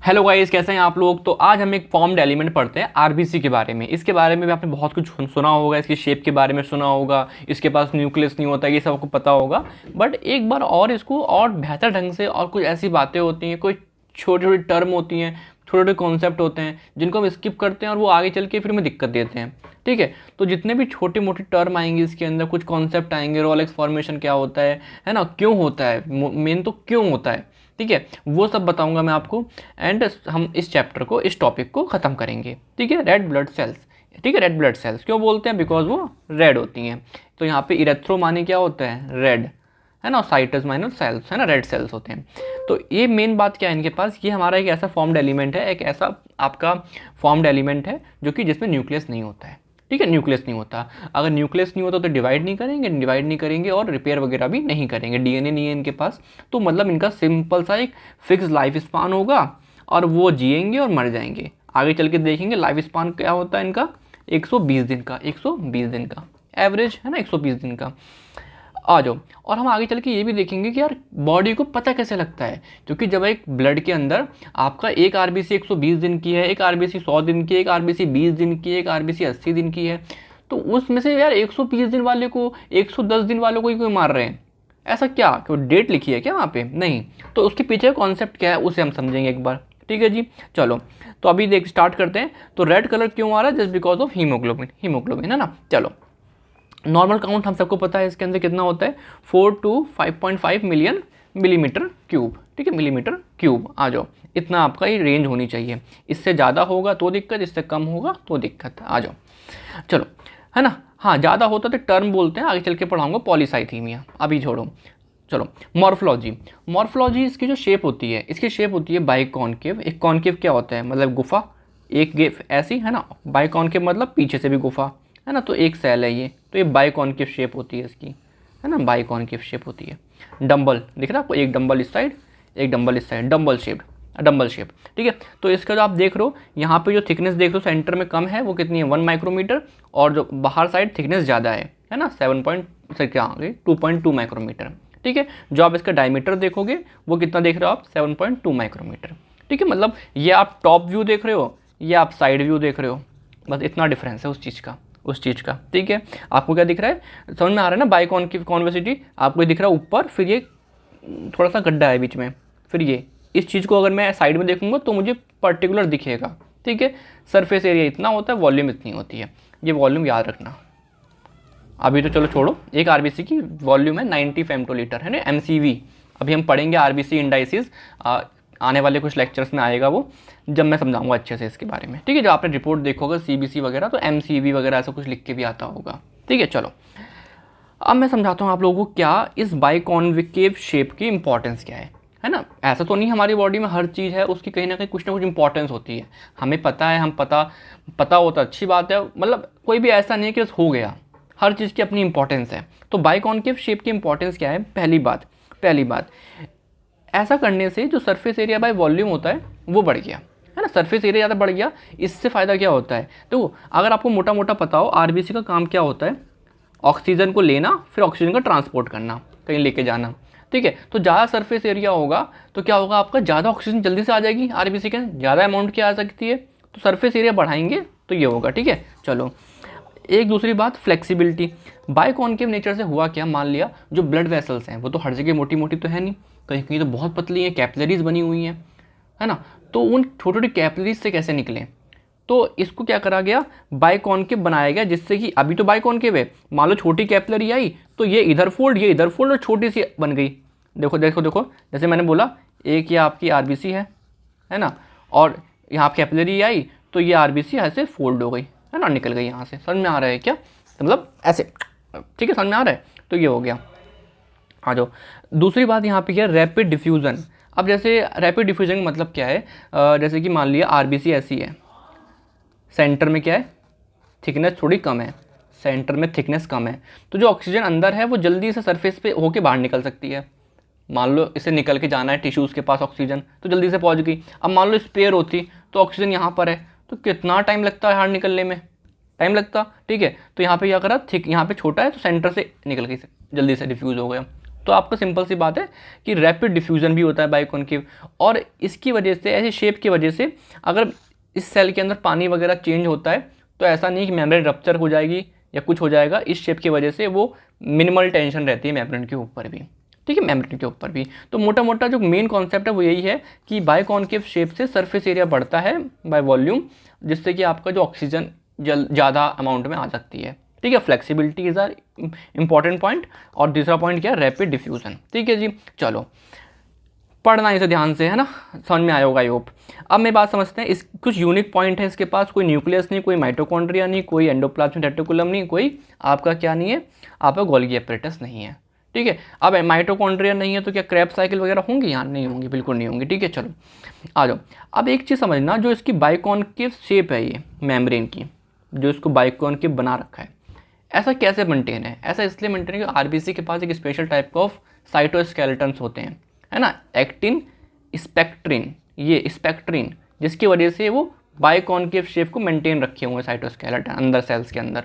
Hello guys, कैसे हैं आप लोग। तो आज हम एक फॉर्म्ड एलिमेंट पढ़ते हैं आरबीसी के बारे में। इसके बारे में भी आपने बहुत कुछ सुना होगा, इसकी शेप के बारे में सुना होगा, इसके पास न्यूक्लियस नहीं होता, ये सब आपको पता होगा। बट एक बार और इसको और बेहतर ढंग से, और कुछ ऐसी बातें होती हैं, कोई छोटी छोटी टर्म होती हैं, छोटे छोटे कॉन्सेप्ट होते हैं जिनको हम स्किप करते हैं और वो आगे चल के फिर हमें दिक्कत देते हैं। ठीक है, तो जितने भी छोटी मोटी टर्म आएंगे इसके अंदर, कुछ कॉन्सेप्ट आएंगे, रोलेक्स फॉर्मेशन क्या होता है ना, क्यों होता है, मेन तो क्यों होता है, ठीक है, वो सब बताऊंगा मैं आपको। एंड हम इस चैप्टर को, इस टॉपिक को ख़त्म करेंगे। ठीक है, रेड ब्लड सेल्स। ठीक है, रेड ब्लड सेल्स क्यों बोलते हैं, बिकॉज वो रेड होती हैं। तो यहाँ पे इरेथ्रो माने क्या होता है, रेड, है ना, साइटस माइनस सेल्स, है ना, रेड सेल्स होते हैं। तो ये मेन बात क्या है इनके पास, ये हमारा एक ऐसा फॉर्म्ड एलिमेंट है, एक ऐसा आपका फॉर्म्ड एलिमेंट है जो कि जिसमें न्यूक्लियस नहीं होता है। ठीक है, न्यूक्लियस नहीं होता। अगर न्यूक्लियस नहीं होता तो डिवाइड नहीं करेंगे और रिपेयर वगैरह भी नहीं करेंगे। डीएनए नहीं है इनके पास, तो मतलब इनका सिंपल सा एक फिक्स लाइफ स्पान होगा और वो जिएंगे और मर जाएंगे। आगे चल के देखेंगे लाइफ स्पान क्या होता है इनका, 120 दिन का, 120 दिन का एवरेज, है ना, 120 दिन का। आ जाओ, और हम आगे चल के ये भी देखेंगे कि यार बॉडी को पता कैसे लगता है, क्योंकि जब एक ब्लड के अंदर आपका एक आरबीसी 120 दिन की है, एक आरबीसी 100 दिन की, एक आरबीसी 20 दिन की, एक आरबीसी 80 दिन की है, तो उसमें से यार 120 दिन वाले को 110 दिन वालों को ही क्यों मार रहे हैं, ऐसा क्या, क्यों डेट लिखी है क्या वहाँ पे, नहीं। तो उसके पीछे कॉन्सेप्ट क्या है उसे हम समझेंगे एक बार। ठीक है जी, चलो। तो अभी देख स्टार्ट करते हैं। तो रेड कलर क्यों आ रहा है, just because of haemoglobin, haemoglobin, है ना। चलो, नॉर्मल काउंट हम सबको पता है इसके अंदर कितना होता है, 4 to 5.5 मिलियन मिलीमीटर क्यूब। ठीक है, मिलीमीटर क्यूब। आ जाओ, इतना आपका ये रेंज होनी चाहिए। इससे ज़्यादा होगा तो दिक्कत, इससे कम होगा तो दिक्कत। आ जाओ, चलो, है ना। हाँ, ज़्यादा होता तो टर्म बोलते हैं, आगे चल के पढ़ाऊंगा पॉलीसाइथीमिया, अभी छोड़ो। चलो, मॉर्फोलॉजी। मॉर्फोलॉजी, इसकी जो शेप होती है, इसकी शेप होती है बाइकॉन्केव। एक कॉन्केव क्या होता है, मतलब गुफा, एक गेफ ऐसी, है ना। बाइकॉन्केव मतलब पीछे से भी गुफा, है ना। तो एक सेल है ये, तो ये बाइकॉन्केव शेप होती है इसकी, है ना, बाइकॉन्केव शेप होती है। डंबल दिख रहा है आपको, एक डंबल इस साइड, एक डंबल इस side, dumbbell shape, dumbbell shape. ठीक है, तो इसका जो आप देख रहे हो यहाँ पे जो थिकनेस देख रहे हो सेंटर में कम है, वो कितनी है, 1 माइक्रोमीटर, और जो बाहर साइड थिकनेस ज़्यादा है ना, 7 पॉइंट से क्या आ गई, 2.2 माइक्रोमीटर। ठीक है, जो आप इसका डायमीटर देखोगे वो कितना देख रहे हो आप, 7.2 माइक्रोमीटर। ठीक है, मतलब ये आप टॉप व्यू देख रहे हो, ये आप साइड व्यू देख रहे हो, बस इतना डिफरेंस है उस चीज़ का, उस चीज़ का। ठीक है, आपको क्या दिख रहा है, समझ में आ रहा है ना, बाइकॉन की कॉन्वेसिटी आपको ये दिख रहा है ऊपर, फिर ये थोड़ा सा गड्ढा है बीच में, फिर ये, इस चीज़ को अगर मैं साइड में देखूंगा तो मुझे पर्टिकुलर दिखेगा। ठीक है, सरफेस एरिया इतना होता है, वॉल्यूम इतनी होती है, ये वॉल्यूम याद रखना। अभी तो चलो छोड़ो, एक आरबीसी की वॉल्यूम है 90 फेम्टोलीटर, है ना, एमसीवी। अभी हम पढ़ेंगे आरबीसी इंडाइसिस, आने वाले कुछ लेक्चर्स में आएगा वो, जब मैं समझाऊंगा अच्छे से इसके बारे में। ठीक है, जब आपने रिपोर्ट देखोगे सीबीसी वगैरह, तो एमसीवी वगैरह ऐसा कुछ लिख के भी आता होगा। ठीक है, चलो, अब मैं समझाता हूँ आप लोगों को क्या इस बाइकॉन्केव शेप की इंपॉर्टेंस क्या है ना। ऐसा तो नहीं हमारी बॉडी में हर चीज़ है उसकी कहीं ना कहीं कुछ ना कुछ इंपॉर्टेंस होती है, हमें पता है, हम पता होता अच्छी बात है, मतलब कोई भी ऐसा नहीं है कि बस हो गया, हर चीज़ की अपनी इंपॉर्टेंस है। तो बाइकॉन्केव शेप की इंपॉर्टेंस क्या है, पहली बात, ऐसा करने से जो सरफेस एरिया बाय वॉल्यूम होता है वो बढ़ गया, है ना, सरफेस एरिया ज़्यादा बढ़ गया। इससे फ़ायदा क्या होता है, तो अगर आपको मोटा मोटा पता हो, आरबीसी का काम क्या होता है, ऑक्सीजन को लेना, फिर ऑक्सीजन का ट्रांसपोर्ट करना, कहीं लेके जाना। ठीक है, तो ज़्यादा सरफेस एरिया होगा तो क्या होगा, आपका ज़्यादा ऑक्सीजन जल्दी से आ जाएगी, आरबीसी के ज़्यादा अमाउंट की आ सकती है, तो सरफेस एरिया बढ़ाएंगे तो ये होगा। ठीक है, चलो, एक दूसरी बात, फ्लेक्सिबिलिटी। बाइकॉन्केव नेचर से हुआ क्या, मान लिया जो ब्लड वेसल्स हैं वो तो हर जगह मोटी मोटी तो है नहीं, कहीं कहीं तो बहुत पतली हैं, कैपिलरीज बनी हुई हैं, है ना। तो उन छोटी छोटी कैपिलरीज से कैसे निकलें, तो इसको क्या करा गया, बाइकॉन्केव बनाया गया, जिससे कि अभी तो बाइकॉन्केव है, मान लो छोटी कैपिलरी आई तो ये इधर फोल्ड, ये इधर फोल्ड, और छोटी सी बन गई। देखो देखो देखो, जैसे मैंने बोला, एक ये आपकी आरबीसी है ना, और यहाँ कैपिलरी आई तो ये आरबीसी ऐसे फोल्ड हो गई, है ना, निकल गई यहाँ से। समझ में आ रहा है क्या, मतलब ऐसे, ठीक है, समझ में आ रहा है, तो ये हो गया। आ जाओ, दूसरी बात यहाँ पे क्या है, रैपिड डिफ्यूज़न। अब जैसे रैपिड डिफ्यूजन का मतलब क्या है, जैसे कि मान लिया आरबीसी ऐसी है, सेंटर में क्या है, थिकनेस थोड़ी कम है, सेंटर में थिकनेस कम है, तो जो ऑक्सीजन अंदर है वो जल्दी से सरफेस पे होके बाहर निकल सकती है। मान लो इसे निकल के जाना है टिश्यूज़ के पास ऑक्सीजन, तो जल्दी से पहुंच गई। अब मान लो स्पेयर होती तो ऑक्सीजन यहाँ पर है, तो कितना टाइम लगता है बाहर निकलने में, टाइम लगता। ठीक है, तो यहाँ पे क्या करा, थिक यहाँ पे छोटा है तो सेंटर से निकल गई, जल्दी से डिफ्यूज़ हो गया। तो आपका सिंपल सी बात है कि रैपिड डिफ्यूज़न भी होता है बाइकॉन्केव, और इसकी वजह से, ऐसे शेप की वजह से अगर इस सेल के अंदर पानी वगैरह चेंज होता है तो ऐसा नहीं कि मेम्ब्रेन रप्चर हो जाएगी या कुछ हो जाएगा, इस शेप की वजह से वो मिनिमल टेंशन रहती है मेम्ब्रेन के ऊपर भी, ठीक है, मेम्ब्रेन के ऊपर भी। तो मोटा मोटा जो मेन कॉन्सेप्ट है वो यही है कि बाइकॉन्केव शेप से सरफेस एरिया बढ़ता है बाय वॉल्यूम, जिससे कि आपका जो ऑक्सीजन ज़्यादा अमाउंट में आ सकती है, ठीक है। Flexibility is our important point, और दूसरा पॉइंट क्या है, रैपिड डिफ्यूज़न, ठीक है जी। चलो पढ़ना इसे ध्यान से, है ना, समझ में आया होगा आई होप। अब मैं बात समझते हैं, इस कुछ यूनिक पॉइंट है इसके पास, कोई न्यूक्लियस नहीं, कोई माइटोकॉन्ड्रिया नहीं, कोई एंडोप्लाज्मिक रेटिकुलम नहीं, कोई आपका क्या नहीं है, आपका गोल्गी एपरेटस नहीं है, ठीक है। अब माइटोकॉन्ड्रिया नहीं है तो क्या क्रैब साइकिल वगैरह होंगी? यहाँ नहीं होंगी, बिल्कुल नहीं होंगी, ठीक है। चलो आ जाओ। अब एक चीज़ समझना, जो इसकी बाइकॉन्केव शेप है ये मेम्ब्रेन की, जो इसको बाइकॉन्केव बना रखा है, ऐसा कैसे मेंटेन है? ऐसा इसलिए मेंटेन है कि आरबीसी के पास एक स्पेशल टाइप ऑफ साइटोस्केलेटन्स होते हैं, है ना, एक्टिन, स्पेक्ट्रिन, ये स्पेक्ट्रिन, जिसकी वजह से वो बाइकॉन्केव शेप को मेंटेन रखे हुए हैं साइटोस्केलेटन अंदर सेल्स के अंदर,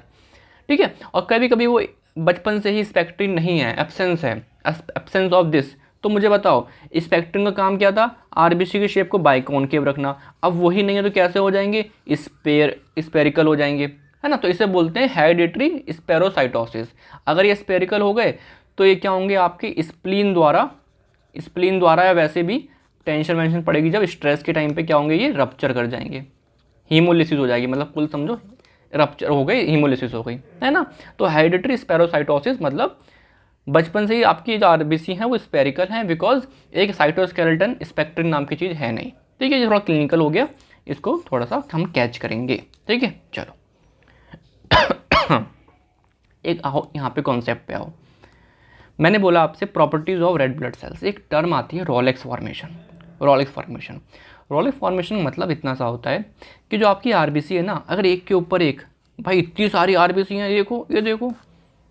ठीक है। और कभी कभी वो बचपन से ही स्पेक्ट्रिन नहीं है, एब्सेंस है, एब्सेंस ऑफ दिस। तो मुझे बताओ स्पेक्ट्रिन का काम क्या था? आरबीसी की शेप को बाइकॉन्केव रखना। अब वही नहीं है तो कैसे हो जाएंगे? स्पेरिकल हो जाएंगे, है ना। तो इसे बोलते हैं हेरिडिटरी स्पेरोसाइटोसिस। अगर ये स्पेरिकल हो गए तो ये क्या होंगे? आपके स्प्लीन द्वारा या वैसे भी टेंशन वेंशन पड़ेगी जब स्ट्रेस के टाइम पे, क्या होंगे? ये रप्चर कर जाएंगे, हीमोलिसिस हो जाएगी, मतलब कुल समझो रप्चर हो गई, हीमोलिसिस हो गई, है ना। तो हेरिडिटरी स्पेरोसाइटोसिस मतलब बचपन से ही आपकी जो आरबीसी हैं वो स्पेरिकल हैं, बिकॉज एक साइटोस्केलेटन स्पेक्ट्रिन नाम की चीज़ है नहीं, ठीक है। ये थोड़ा क्लिनिकल हो गया, इसको थोड़ा सा हम कैच करेंगे, ठीक है। चलो एक आओ यहाँ पे कॉन्सेप्ट पे आओ। मैंने बोला आपसे properties of red blood cells, एक टर्म आती है रोलेक्स फॉर्मेशन। रोलेक्स फॉर्मेशन मतलब इतना सा होता है कि जो आपकी आरबीसी है ना, अगर एक के ऊपर एक, भाई इतनी सारी आरबीसी हैं, देखो ये देखो,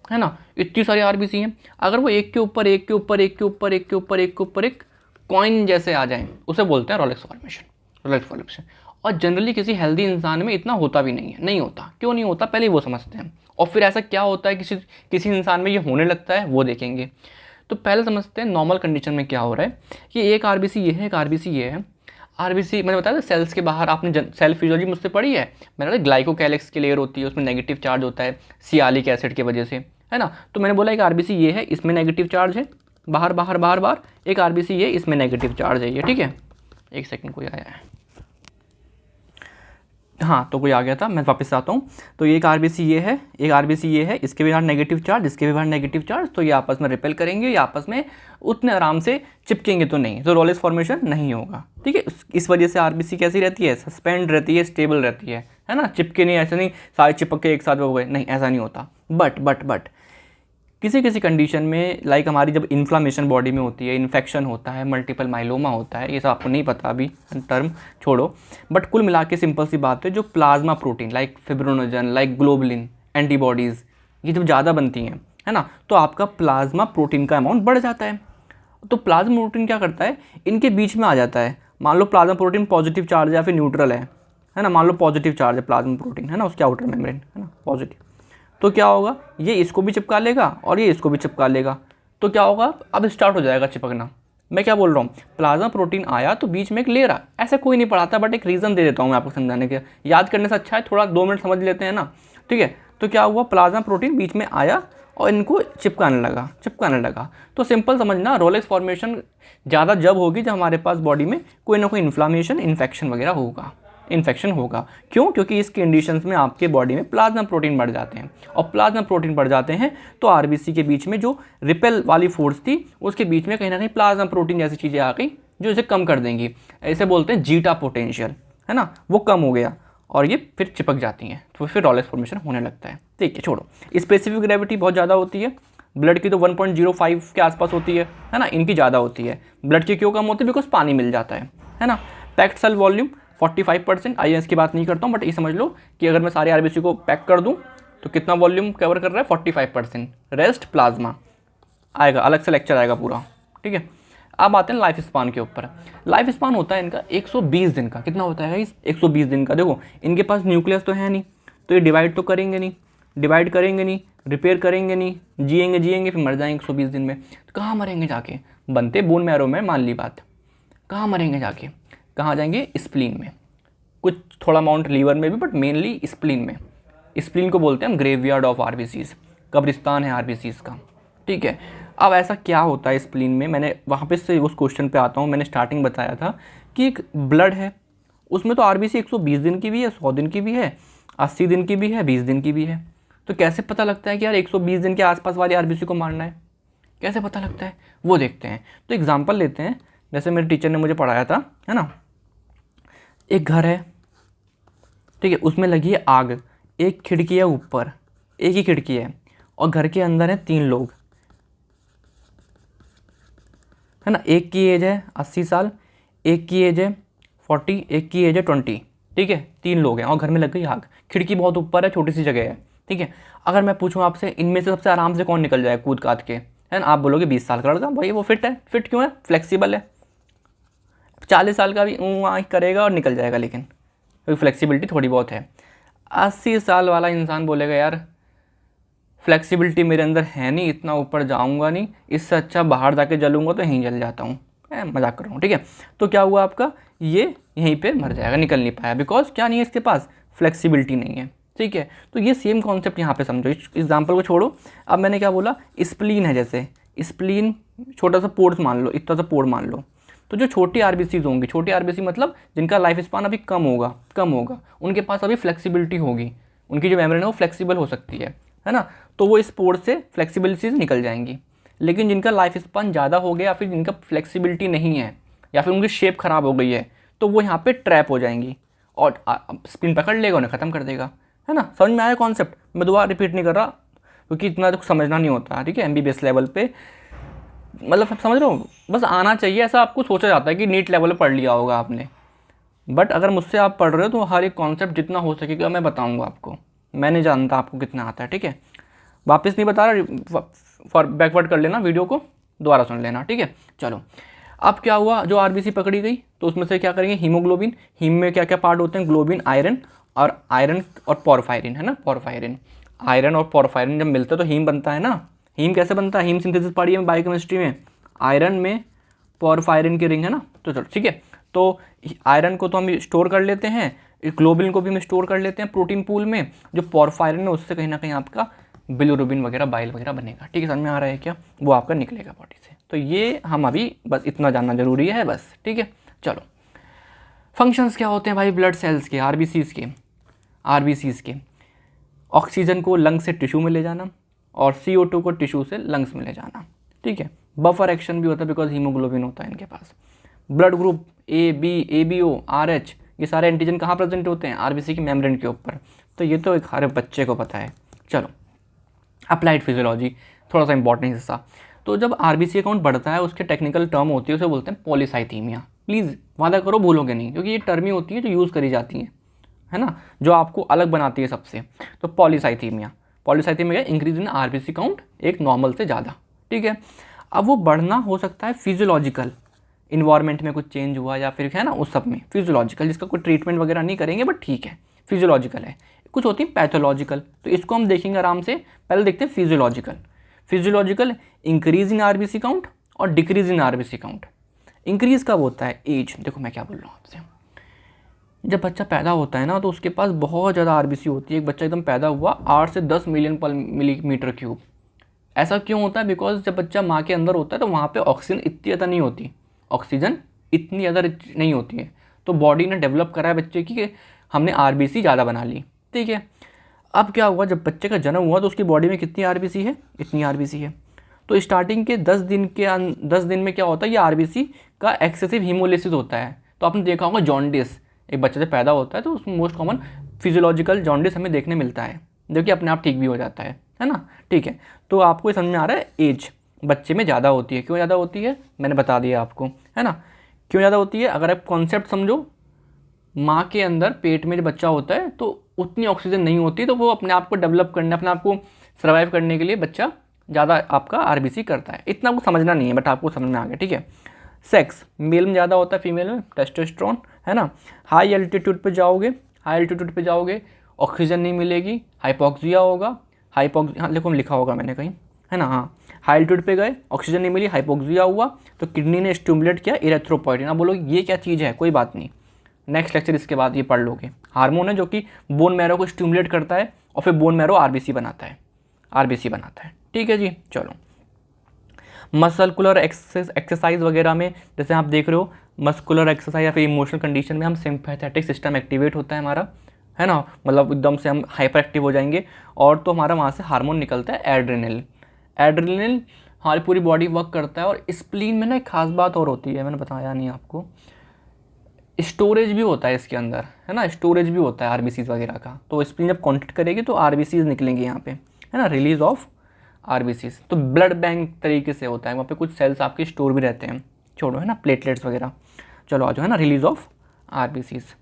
है ना, इतनी सारी आरबीसी हैं, अगर वो एक के ऊपर एक के ऊपर एक के ऊपर एक के ऊपर एक के ऊपर एक कॉइन जैसे आ जाएं, उसे बोलते हैं रोलेक्स फॉर्मेशन। और जनरली किसी हेल्दी इंसान में इतना होता भी नहीं होता। क्यों नहीं होता, पहले वो समझते हैं, और फिर ऐसा क्या होता है किसी इंसान में ये होने लगता है वो देखेंगे। तो पहले समझते हैं नॉर्मल कंडीशन में क्या हो रहा है कि एक आरबीसी ये है, एक आरबीसी ये है। आरबीसी मैंने बताया था सेल्स के बाहर, आपने सेल फिजियोलॉजी मुझसे पढ़ी है, मैंने बताया ग्लाइकोकैलिक्स की लेयर होती है, उसमें नेगेटिव चार्ज होता है सियालिक एसिड की वजह से, है ना। तो मैंने बोला एक आरबीसी ये है, इसमें नेगेटिव चार्ज है, बाहर बाहर बाहर बाहर, एक आरबीसी ये, इसमें नेगेटिव चार्ज है ये, ठीक है। एक सेकंड, कोई आया है, हाँ तो कोई आ गया था, मैं वापस आता हूँ। तो ये एक आरबीसी ये है, एक आरबीसी ये है, इसके भी बाहर नेगेटिव चार्ज, इसके भी बाहर नेगेटिव चार्ज, तो ये आपस में रिपेल करेंगे, ये आपस में उतने आराम से चिपकेंगे तो नहीं, तो रोलेक्स फॉर्मेशन नहीं होगा, ठीक है। इस वजह से आरबीसी कैसी रहती है? सस्पेंड रहती है, स्टेबल रहती है ना, चिपके नहीं, ऐसे नहीं सारे चिपक के एक साथ हो गए, नहीं ऐसा नहीं होता। बट किसी किसी कंडीशन में, लाइक हमारी जब इन्फ्लामेशन बॉडी में होती है, इन्फेक्शन होता है, मल्टीपल माइलोमा होता है, ये सब आपको नहीं पता अभी, टर्म छोड़ो, बट कुल मिला के सिंपल सी बात है, जो plasma protein like fibrinogen, like globulin, antibodies, ये जब ज़्यादा बनती हैं, है ना, तो आपका प्लाज्मा प्रोटीन का अमाउंट बढ़ जाता है। तो प्लाज्मा प्रोटीन क्या करता है? इनके बीच में आ जाता है। मान लो प्लाज्मा प्रोटीन पॉजिटिव चार्ज है या फिर न्यूट्रल है ना, मान लो पॉजिटिव चार्ज है प्लाज्मा प्रोटीन, है ना, उसके आउटर मेम्ब्रेन, है ना, पॉजिटिव, तो क्या होगा? ये इसको भी चिपका लेगा और ये इसको भी चिपका लेगा, तो क्या होगा? अब स्टार्ट हो जाएगा चिपकना। मैं क्या बोल रहा हूँ, प्लाज्मा प्रोटीन आया तो बीच में एक लेयर आ, ऐसा कोई नहीं पढ़ाता, बट एक रीज़न दे देता हूँ मैं आपको समझाने के, याद करने से अच्छा है थोड़ा 2 मिनट समझ लेते हैं ना, ठीक है। तो क्या हुआ, प्लाज्मा प्रोटीन बीच में आया और इनको चिपकाने लगा। तो सिंपल समझना, रोलेक्स फॉर्मेशन ज़्यादा जब होगी जब हमारे पास बॉडी में कोई ना कोई इन्फ्लामेशन, इन्फेक्शन वगैरह होगा। क्यों? क्योंकि इस कंडीशंस में आपके बॉडी में प्लाज्मा प्रोटीन बढ़ जाते हैं, और प्लाज्मा प्रोटीन बढ़ जाते हैं तो आरबीसी के बीच में जो रिपेल वाली फोर्स थी, उसके बीच में कहीं ना कहीं प्लाज्मा प्रोटीन जैसी चीज़ें आ गई जो इसे कम कर देंगी। ऐसे बोलते हैं जीटा पोटेंशियल, है ना, वो कम हो गया और ये फिर चिपक जाती हैं, तो फिर रोलेक्स फॉर्मेशन होने लगता है। ठीक है, छोड़ो। स्पेसिफिक ग्रेविटी बहुत ज़्यादा होती है, ब्लड की तो 1.05 के आसपास होती है ना, इनकी ज़्यादा होती है। ब्लड की क्यों कम होती है? बिकॉज पानी मिल जाता है ना। पैक्ड सेल वॉल्यूम 45%, आईएस की बात नहीं करता हूँ, बट ये समझ लो कि अगर मैं सारे आरबीसी को पैक कर दूँ तो कितना वॉल्यूम कवर कर रहा है? 45%। रेस्ट प्लाज्मा आएगा, अलग से लेक्चर आएगा पूरा, ठीक है। अब आते हैं लाइफ स्पान के ऊपर। लाइफ स्पान होता है इनका 120 दिन का। कितना होता है इस 120 दिन का? देखो इनके पास न्यूक्लियस तो है नहीं, तो ये डिवाइड करेंगे नहीं, रिपेयर करेंगे नहीं, जिएंगे जिएंगे फिर मर जाएंगे 120 दिन में। तो कहाँ मरेंगे जाके, बनते बोन मैरो में, मान ली बात, कहाँ मरेंगे जाके, कहाँ जाएंगे, स्प्लीन में, कुछ थोड़ा अमाउंट लीवर में भी, बट मेनली स्प्लीन में। स्प्लीन को बोलते हैं हम ग्रेवयार्ड ऑफ आरबीसीज, कब्रिस्तान है आरबीसीज का, ठीक है। अब ऐसा क्या होता है स्प्लीन में, मैंने वहाँ पे से उस क्वेश्चन पे आता हूँ। मैंने स्टार्टिंग बताया था कि एक ब्लड है, उसमें तो आरबीसी 120 दिन की भी है, 100 दिन की भी है, 80 दिन की भी है, 20 दिन की भी है। तो कैसे पता लगता है कि यार 120 दिन के आसपास वाली आरबीसी को मारना है, कैसे पता लगता है, वो देखते हैं। तो एग्जांपल लेते हैं, जैसे मेरे टीचर ने मुझे पढ़ाया था, है ना। एक घर है, ठीक है, उसमें लगी है आग, एक खिड़की है ऊपर, एक ही खिड़की है, और घर के अंदर है 3 लोग, है ना। एक की एज है 80 साल, एक की एज है 40, एक की एज है 20, ठीक है। 3 लोग हैं और घर में लग गई आग, खिड़की बहुत ऊपर है, छोटी सी जगह है, ठीक है। अगर मैं पूछूं आपसे इनमें से सबसे आराम से कौन निकल जाए कूद काद के, है ना, आप बोलोगे 20 साल का लड़का, भाई वो फिट है। फिट क्यों है, फ्लेक्सिबल है। 40 साल का भी वहाँ करेगा और निकल जाएगा, लेकिन क्योंकि फ्लेक्सिबिलिटी थोड़ी बहुत है। 80 साल वाला इंसान बोलेगा यार फ्लेक्सिबिलिटी मेरे अंदर है नहीं, इतना ऊपर जाऊंगा नहीं, इससे अच्छा बाहर जाके जलूंगा तो यहीं जल जाता हूँ, मजाक कर रहा हूँ, ठीक है। तो क्या हुआ आपका, ये यहीं पे मर जाएगा, निकल नहीं पाया, बिकॉज क्या नहीं है इसके पास, फ्लेक्सिबिलिटी नहीं है, ठीक है। तो ये सेम कॉन्सेप्ट यहाँ पे समझो, इस एग्जाम्पल को छोड़ो। अब मैंने क्या बोला, स्प्लीन है, जैसे स्प्लीन छोटा सा पोर्स मान लो, इतना सा पोर मान लो। तो जो छोटी आरबीसीज होंगी, छोटी आरबीसी मतलब जिनका लाइफ स्पान अभी कम होगा, उनके पास अभी फ्लेक्सिबिलिटी होगी, उनकी जो मेम्ब्रेन है वो फ्लेक्सिबल हो सकती है ना। तो वो इस पोर से फ्लेक्सिबिलिटी से निकल जाएंगी। लेकिन जिनका लाइफ स्पान ज़्यादा हो गया, या फिर जिनका फ्लेक्सिबिलिटी नहीं है, या फिर उनकी शेप ख़राब हो गई है, तो वो यहाँ पे ट्रैप हो जाएंगी और स्पिन पकड़ लेगा, उन्हें ख़त्म कर देगा, है ना। समझ में आया कॉन्सेप्ट, मैं दोबारा रिपीट नहीं कर रहा क्योंकि इतना तो समझना नहीं होता, ठीक है। एमबीबीएस लेवल पे मतलब समझ रहे हो, बस आना चाहिए, ऐसा आपको सोचा जाता है कि नीट लेवल पर पढ़ लिया होगा आपने, बट अगर मुझसे आप पढ़ रहे हो तो हर एक कॉन्सेप्ट जितना हो सकेगा मैं बताऊंगा आपको। मैं नहीं जानता आपको कितना आता है, ठीक है। वापस नहीं बता रहा, फॉर बैकवर्ड कर लेना वीडियो को, दोबारा सुन लेना, ठीक है। चलो, अब क्या हुआ, जो आरबीसी पकड़ी गई तो उसमें से क्या करेंगे, हीमोग्लोबिन, हीम में क्या क्या पार्ट होते हैं, ग्लोबिन, आयरन और पोरफायरिन, है ना। पोरफायरिन, आयरन और पोरफायरिन जब मिलते हैं तो हीम बनता है ना। हीम कैसे बनता है, हीम सिंथेसिस पढ़ी है बायोकेमिस्ट्री में, आयरन में पोरफायरिन की रिंग, है ना। तो चलो ठीक है, तो आयरन को तो हम स्टोर कर लेते हैं, ग्लोबिन को भी हम स्टोर कर लेते हैं प्रोटीन पूल में, जो पोरफायरिन है उससे कहीं ना कहीं आपका बिलिरुबिन वगैरह, बाइल वगैरह बनेगा, ठीक है। समझ में आ रहा है क्या, वो आपका निकलेगा बॉडी से। तो ये हम अभी बस इतना जानना जरूरी है बस, ठीक है। चलो, फंक्शंस क्या होते हैं भाई ब्लड सेल्स के, आरबीसीज के, ऑक्सीजन को लंग से टिश्यू में ले जाना और CO2 को टिश्यू से लंग्स में ले जाना, ठीक है। बफर एक्शन भी होता है बिकॉज हीमोग्लोबिन होता है इनके पास। Blood group AB, ABO, RH, ये सारे एंटीजन कहाँ प्रेजेंट होते हैं, आरबीसी की मेम्ब्रेन के ऊपर। तो ये तो एक हर बच्चे को पता है। चलो, अप्लाइड फिजियोलॉजी, थोड़ा सा इंपॉर्टेंट हिस्सा। तो जब आरबीसी अकाउंट बढ़ता है, उसके टेक्निकल टर्म होती है, उसे बोलते हैं पॉलीसाइथीमिया। प्लीज़ वादा करो भूलोगे नहीं, क्योंकि ये टर्म ही होती है जो यूज़ करी जाती है ना, जो आपको अलग बनाती है सबसे। तो polycythaemia increase in RBC count एक नॉर्मल से ज़्यादा, ठीक है। अब वो बढ़ना हो सकता है फिजियोलॉजिकल, इन्वायरमेंट में कुछ चेंज हुआ या फिर है ना उस सब में, फिजियोलॉजिकल, जिसका कोई ट्रीटमेंट वगैरह नहीं करेंगे, बट ठीक है फिजियोलॉजिकल है। कुछ होती है पैथोलॉजिकल, तो इसको हम देखेंगे आराम से। पहले देखते हैं physiological increase in RBC count और decrease in RBC count. Increase कब होता है, एज, देखो मैं क्या बोल रहा हूँ आपसे, जब बच्चा पैदा होता है ना तो उसके पास बहुत ज़्यादा आरबीसी होती है। एक बच्चा एकदम पैदा हुआ 8 से 10 मिलियन पर मिलीमीटर क्यूब। ऐसा क्यों होता है, बिकॉज जब बच्चा माँ के अंदर होता है तो वहाँ पे ऑक्सीजन इतनी ज़्यादा नहीं होती है, तो बॉडी ने डेवलप करा है बच्चे की कि हमने आरबीसी ज़्यादा बना ली, ठीक है। अब क्या हुआ, जब बच्चे का जन्म हुआ तो उसकी बॉडी में कितनी आरबीसी है, इतनी आरबीसी है। तो स्टार्टिंग के 10 दिन में क्या होता है, ये आरबीसी का एक्सेसिव हीमोलिसिस होता है। तो आपने देखा होगा जॉन्डिस, एक बच्चा जब पैदा होता है तो उसमें मोस्ट कॉमन फिजियोलॉजिकल जॉन्डिस हमें देखने मिलता है, जो कि अपने आप ठीक भी हो जाता है ना, ठीक है। तो आपको ये समझ में आ रहा है, एज बच्चे में ज़्यादा होती है। क्यों ज़्यादा होती है, मैंने बता दिया आपको, है ना, क्यों ज़्यादा होती है। अगर आप कॉन्सेप्ट समझो, माँ के अंदर पेट में जब बच्चा होता है तो उतनी ऑक्सीजन नहीं होती, तो वो अपने आप को डेवलप करने, अपने आप को सर्वाइव करने के लिए बच्चा ज़्यादा आपका आरबीसी करता है। इतना आपको समझना नहीं है, बट आपको समझ में आ गया, ठीक है। सेक्स, मेल में ज़्यादा होता है, फीमेल में टेस्टोस्टेरोन, है ना। हाई एल्टीट्यूड पे जाओगे ऑक्सीजन नहीं मिलेगी, हाइपोक्सिया होगा, हाइपोक्सिया, हाँ देखो लिखा होगा मैंने कहीं, है ना, हाँ, हाई एल्टीट्यूड पे गए, ऑक्सीजन नहीं मिली, हाइपोक्सिया हुआ, तो किडनी ने स्टिमुलेट किया इरेथ्रोपोइटिन। अब बोलो ये क्या चीज़ है, कोई बात नहीं, नेक्स्ट लेक्चर इसके बाद ये पढ़ लोगे। हार्मोन है जो कि बोन मैरो को स्टिमुलेट करता है और फिर बोन मैरो आरबीसी बनाता है, आरबीसी बनाता है। ठीक है जी, चलो। मस्कुलर एक्सरसाइज वगैरह में जैसे आप देख रहे हो, मस्कुलर एक्सरसाइज या फिर इमोशनल कंडीशन में हम सिंपैथेटिक सिस्टम एक्टिवेट होता है हमारा, है ना, मतलब एकदम से हम हाइपर एक्टिव हो जाएंगे, और तो हमारा वहाँ से हार्मोन निकलता है एड्रेनल। एड्रेनल हमारी पूरी बॉडी वर्क करता है। और स्प्लीन में ना एक खास बात और होती है, मैंने बताया नहीं आपको, स्टोरेज भी होता है इसके अंदर, है ना, स्टोरेज भी होता है आरबीसीज वगैरह का। तो स्प्लीन जब कॉन्टेक्ट करेगी तो आरबीसीज निकलेंगे यहाँ पे, है ना, रिलीज ऑफ आरबीसीज। तो ब्लड बैंक तरीके से होता है, वहाँ पे कुछ सेल्स आपके स्टोर भी रहते हैं, छोड़ो, है ना, प्लेटलेट्स वगैरह। चलो आ जाओ, है ना, रिलीज ऑफ आरबीसीज।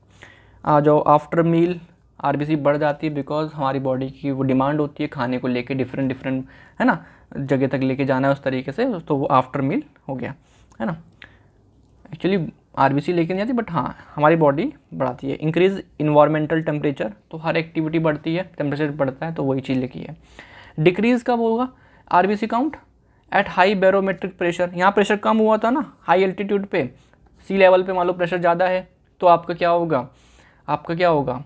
आ जाओ, आफ्टर मील आरबीसी बढ़ जाती है बिकॉज हमारी बॉडी की वो डिमांड होती है खाने को लेके, डिफरेंट डिफरेंट, है ना, जगह तक लेके जाना है उस तरीके से, तो वो आफ्टर मील हो गया, है ना। एक्चुअली आरबीसी लेके नहीं आती, बट हाँ हमारी बॉडी बढ़ाती है। इंक्रीज इन्वायरमेंटल टेम्परेचर, तो हर एक्टिविटी बढ़ती है, टेम्परेचर बढ़ता है, तो वही चीज़ लिखी है। डिक्रीज कब होगा RBC count? At high barometric pressure. यहाँ प्रेशर कम हुआ था ना हाई एल्टीट्यूड पे, सी लेवल पे मान लो प्रेशर ज़्यादा है, तो आपका क्या होगा, आपका क्या होगा,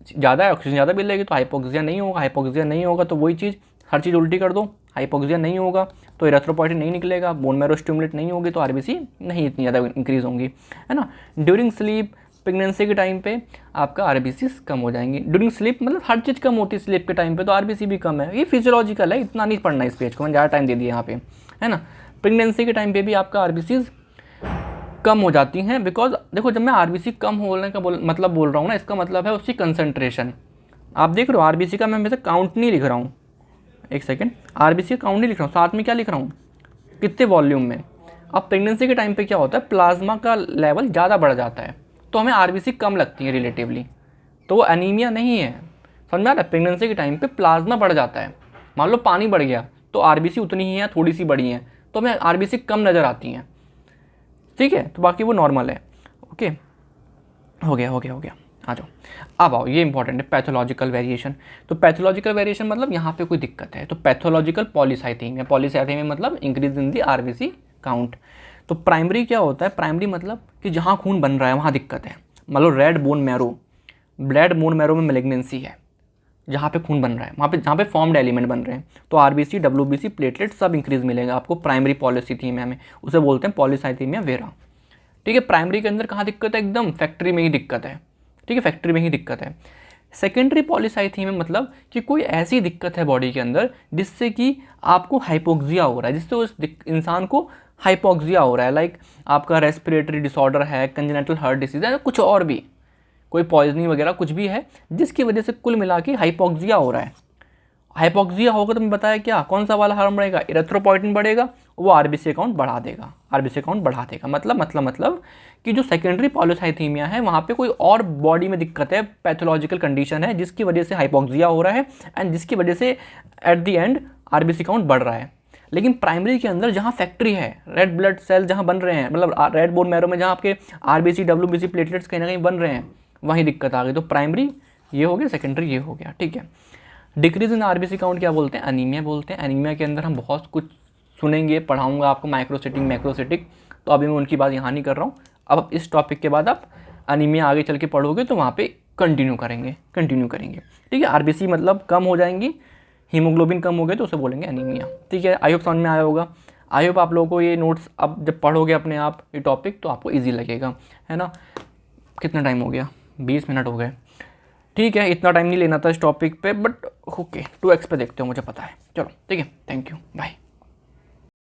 ज़्यादा है, ऑक्सीजन ज़्यादा मिलेगी, तो हाइपोक्सिया नहीं होगा। हाइपोक्सिया नहीं होगा तो वही चीज़, हर चीज़ उल्टी कर दो, हाइपोक्सिया नहीं होगा तो इरेथ्रोपोइटिन नहीं निकलेगा, बोन मैरो स्टिमुलेट नहीं होगी तो आरबीसी नहीं इतनी ज़्यादा इंक्रीज होंगी, है ना। ड्यूरिंग स्लीप, प्रेगनेंसी के टाइम पे आपका आरबीसी कम हो जाएंगी। ड्यूरिंग स्लीप मतलब हर चीज़ कम होती है स्लीप के टाइम पे, तो आरबीसी भी कम है। ये फिजियोलॉजिकल है, इतना नहीं पढ़ना इस पेज को, मैंने ज़्यादा टाइम दे दिया यहाँ पे, है ना। प्रेगनेंसी के टाइम पे भी आपका आरबीसी कम हो जाती हैं, बिकॉज देखो जब मैं आरबीसी कम होने का मतलब बोल रहा हूँ ना, इसका मतलब है उसकी कंसंट्रेशन। आप देख रहे हो आरबीसी का मैं वैसे काउंट नहीं लिख रहा हूँ, एक सेकेंड, आरबीसी का काउंट नहीं लिख रहा हूँ, साथ में क्या लिख रहा हूँ, कितने वॉल्यूम में। अब प्रेगनेंसी के टाइम पे क्या होता है, प्लाज्मा का लेवल ज़्यादा बढ़ जाता है, तो हमें आरबीसी कम लगती है रिलेटिवली, तो वो एनीमिया नहीं है, समझ में आ रहा है। प्रेगनेंसी के टाइम पे प्लाज्मा बढ़ जाता है, मान लो पानी बढ़ गया तो आरबीसी उतनी ही है, थोड़ी सी बढ़ी है, तो हमें आरबीसी कम नज़र आती हैं, ठीक है, तो बाकी वो नॉर्मल है। ओके, हो गया हो गया हो गया, आ जाओ। अब आओ, ये इंपॉर्टेंट है, पैथोलॉजिकल वेरिएशन। तो पैथोलॉजिकल वेरिएशन मतलब यहाँ पे कोई दिक्कत है, तो पैथोलॉजिकल पॉलीसाइथेमिया, पॉलीसाइथेमिया मतलब increase in the RBC count. तो प्राइमरी क्या होता है, प्राइमरी मतलब कि जहाँ खून बन रहा है वहाँ दिक्कत है, मतलब red bone marrow, blood bone marrow में मेलिग्नेंसी है, जहाँ पे खून बन रहा है वहाँ पे, जहाँ पे फॉर्म्ड एलिमेंट बन रहे हैं, तो आरबीसी, डब्ल्यूबीसी, प्लेटलेट सब इंक्रीज मिलेगा आपको प्राइमरी पॉलीसाइथेमिया में, उसे बोलते हैं पॉलीसाइथेमिया वेरा। ठीक है, प्राइमरी के अंदर कहाँ दिक्कत है, एकदम फैक्ट्री में ही दिक्कत है, ठीक है, फैक्ट्री में ही दिक्कत है। सेकेंडरी पॉलीसाइथेमिया मतलब कि कोई ऐसी दिक्कत है बॉडी के अंदर जिससे कि आपको हाइपोक्सिया हो रहा है, जिससे उस इंसान को हाइपोक्सिया हो रहा है, लाइक आपका रेस्पिरेटरी डिसऑर्डर है, कंजेनिटल हार्ट डिसीज है, कुछ और भी, कोई पॉइजनिंग वगैरह कुछ भी है जिसकी वजह से कुल मिला के हाइपोक्सिया हो रहा है। हाइपोक्सिया होगा तो मैं बताया क्या, कौन सा वाला हार्मोन बढ़ेगा, इरेथ्रोपोइटिन बढ़ेगा, वो आरबीसी काउंट बढ़ा देगा, आरबीसी काउंट बढ़ा देगा। मतलब कि जो सेकेंडरी पॉलीसाइथेमिया है वहाँ पे कोई और बॉडी में दिक्कत है, पैथोलॉजिकल कंडीशन है जिसकी वजह से हाइपोक्सिया हो रहा है, एंड जिसकी वजह से at the end RBC count बढ़ रहा है। लेकिन प्राइमरी के अंदर जहाँ फैक्ट्री है, रेड ब्लड सेल जहाँ बन रहे हैं, मतलब रेड बोन मैरो में जहाँ आपके आरबीसी, डब्ल्यूबीसी, प्लेटलेट्स कहीं ना कहीं बन रहे हैं, वहीं दिक्कत आ गई। तो प्राइमरी ये हो गया, सेकेंडरी ये हो गया, ठीक है। डिक्रीज इन आरबीसी काउंट क्या बोलते हैं, एनीमिया बोलते हैं। एनीमिया के अंदर हम बहुत कुछ सुनेंगे, पढ़ाऊंगा आपको, माइक्रोसिटिक, मैक्रोसिटिक, तो अभी मैं उनकी बात यहाँ नहीं कर रहा हूँ। अब इस टॉपिक के बाद आप एनीमिया आगे चल के पढ़ोगे तो वहाँ पे कंटिन्यू करेंगे, ठीक है। आरबीसी मतलब कम हो जाएंगी, हीमोग्लोबिन कम हो गए तो उसे बोलेंगे एनीमिया, ठीक है। आई होप समझ में आया होगा। आई होप आप लोगों को ये नोट्स अब जब पढ़ोगे अपने आप ये टॉपिक तो आपको ईजी लगेगा, है ना। कितना टाइम हो गया, 20 मिनट हो गए, ठीक है। इतना टाइम नहीं लेना था इस टॉपिक पे, बट ओके 2x पे देखते हो, मुझे पता है। चलो ठीक है, थैंक यू, बाय।